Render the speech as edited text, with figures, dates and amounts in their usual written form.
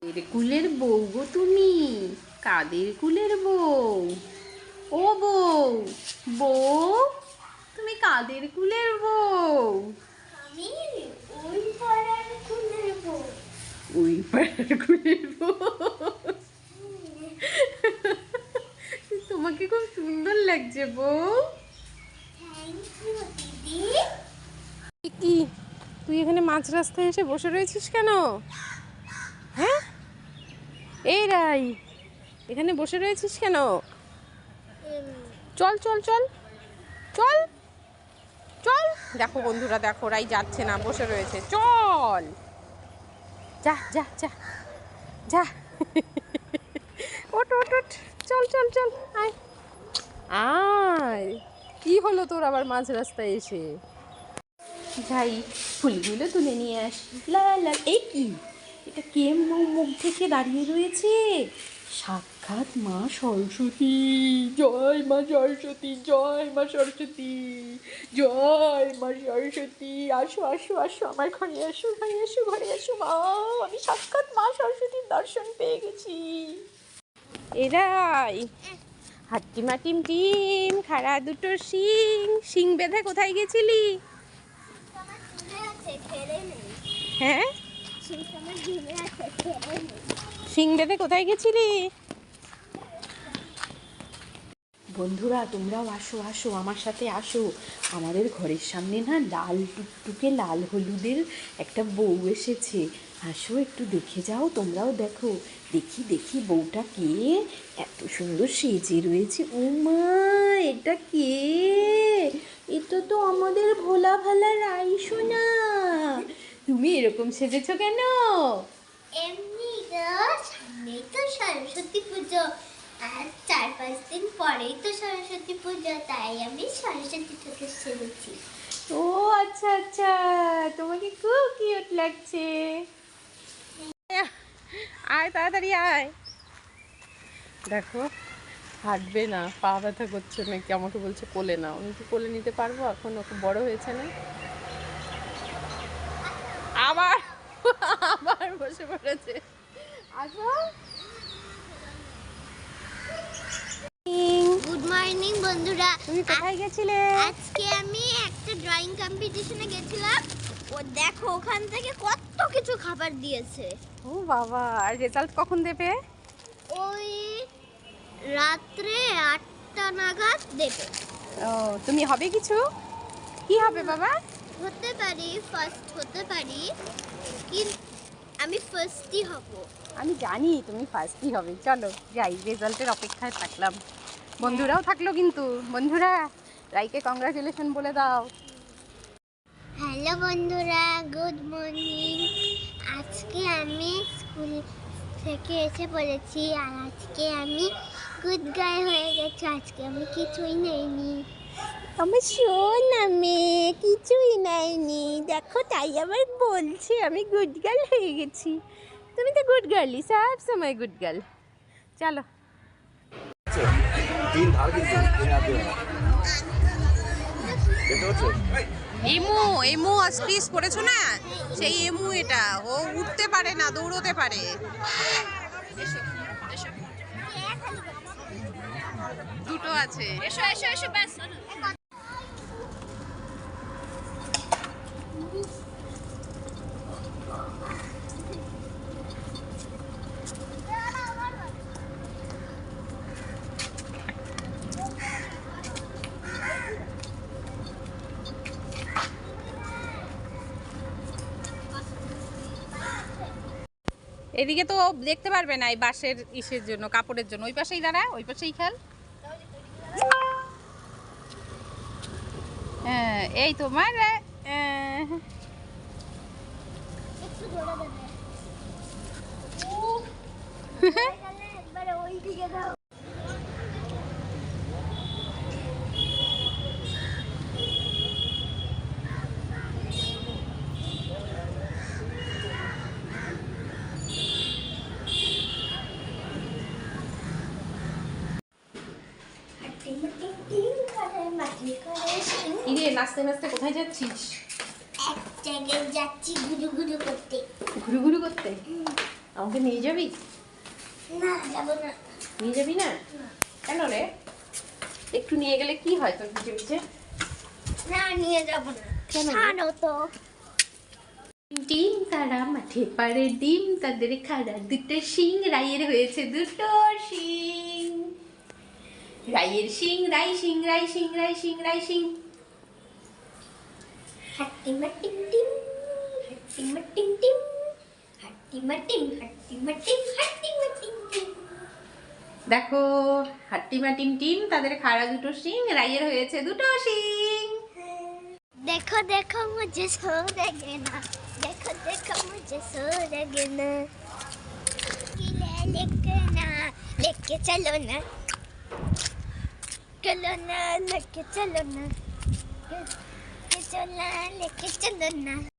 এর কুলের বউ গো তুমি? কাদের কুলের বউ? ও বউ, বউ তুমি কাদের কুলের বউ? আমি ওই পাড়ার কুলের বউ। ওই পাড়ার কুলের বউ। তোমাকে খুব সুন্দর লাগছে বউ। থ্যাংক ইউ দিদি। কি তুই এখানে মাঝ রাস্তায় এসে বসে রয়েছিস কেন? হ্যাঁ এই রাই, এখানে বসে রয়েছিস কেন? চল চল চল চল চল। দেখো বন্ধুরা, দেখো রাই যাচ্ছে না, বসে রয়েছে। চল যা যা যা যা। ওঠ ওঠ ওঠ, চল চল চল, আয় আয়। কি হলো তোর আবার মাঝ রাস্তায় এসে? যাই ফুলগুলো তুলে নিয়ে আসি। লাল লাল, এই কি এটা? কে মুখ থেকে দাঁড়িয়ে রয়েছে? সাক্ষাৎ মা সরস্বতী। জয় মা সরস্বতী, জয় মা সরস্বতী, জয় মা সরস্বতী। আসো আসো আসো, আমার ঘরে আসো, ঘরে আসো, ঘরে আসো মা। আমি সাক্ষাৎ মা সরস্বতীর দর্শন পেয়ে গেছি। এরাই হাট্টিমা টিম টিম, খাড়া দুটো শিং। শিং বেঁধে কোথায় গেছিলি? আমার চুলে আছে, খেলে নেই। হ্যাঁ, আমার চুলে আছে, খেলে নেই। শিং বেঁধে কোথায় গেছিলি? বন্ধুরা তোমরাও আসো আসো, আমার সাথে আসো। আমাদের ঘরের সামনে না লাল টুকটুকে লাল হলুদের একটা বউ এসেছে। আসো একটু দেখে যাও, তোমরাও দেখো। দেখি দেখি বউটা কে? এত সুন্দর সেজে রয়েছে। ও মা, এটা কে? এটা তো আমাদের ভোলা ভালা রাই সোনা। তুমি এরকম সেজেছো কেন? এমনি তো সামনেই তো সরস্বতী পুজো, আর 4-5 দিন পরেই তো সরস্বতী পুজো, তাই আমি সরস্বতী ঠাকুর সেজেছি। ও আচ্ছা আচ্ছা, তোমাকে খুব কিউট লাগছে। আয় তাড়াতাড়ি আয়। দেখো হাঁটবে না, পা ব্যথা করছে নাকি, আমাকে বলছে কোলে নাও। আমি কি কোলে নিতে পারবো? এখন ওকে বড় হয়েছে না। আবার আবার বসে পড়েছে। আসো। গুড মর্নিং বন্ধুরা। তুমি কোথায় গেছিলে? আজকে আমি একটা ড্রয়িং কম্পিটিশনে গেছিলাম। ও দেখো ওখান থেকে কত কিছু খাবার দিয়েছে। ও বাবা, আর রেজাল্ট কখন দেবে? ওই রাত্রে 8টা নাগাদ দেবে। ও, তুমি হবে কিছু? কি হবে বাবা? হতে পারি, ফার্স্ট হতে পারি, কিন্তু আমি ফার্স্টই হব। আমি জানি তুমি ফার্স্টই হবে। চলো যাই, রেজাল্টের অপেক্ষায় থাকলাম। বন্ধুরাও থাকলো কিন্তু। বন্ধুরা রাইকে কংগ্রাচুলেশন বলে দাও। হ্যালো বন্ধুরা, গুড মর্নিং। আজকে আমি স্কুল থেকে এসে পড়েছি, আর আজকে আমি গুড গার্ল হয়ে গেছি। আজকে আমি কিছুই নেইনি। আমি শোন, আমি কিছুই নেয়নি দেখো, তাই আবার বলছে আমি গুড গার্ল হয়ে গেছি। তুমি তো গুড গার্লই, সব সময় গুড গার্ল। চলো। এমু এমু আস্পিস করেছো না? সেই এমু এটা, ও উঠতে পারে না, দৌড়তে পারে। দুটো আছে। এসো এসো এসো, ব্যাস। এদিকে তো দেখতে পারবে না, এই বাঁশের ইসের জন্য, কাপড়ের জন্য। ওই পাশেই দাঁড়া, ওই পাশেই খেল। হ্যাঁ, এই তোমার একটু ধরে দেবে। একবার ওই দিকে দাও। ইরে, নাচতে নাচতে কোথায় যাচ্ছিস? এক জায়গায় যাচ্ছি ঘুরু ঘুরু করতে। ঘুরু ঘুরু করতে? আমাকে নিয়ে যাবি? না যাবো না। নিয়ে যাবি না? কেন রে? একটু নিয়ে গেলে কি হয় তোর পিছে পিছে? না নিয়ে যাবো না। কেন রে? ছাড়ো তো। ডিম তারা মাঠে পাড়ে ডিম তাদের খাড়া দুটো শিং রাইয়ের হয়েছে দুটো শিং। রাইয়ের শিং রাই শিং রাই শিং রাই শিং রাই শিং। হাট্টিমা টিম টিম, হাট্টিমা টিম টিম, হাট্টিমা টিম, হাট্টিমা টিম, হাট্টিমা টিম টিম। দেখো হাট্টিমা টিম টিম তাদের খাড়া দুটো শিং রাইয়ের হয়েছে দুটো শিং। देखो देखो मुझे सो लगे ना, देखो देखो मुझे सो लगे ना, लेके चलो ना, चलो ना लेके चलो ना, लेके चलो ना।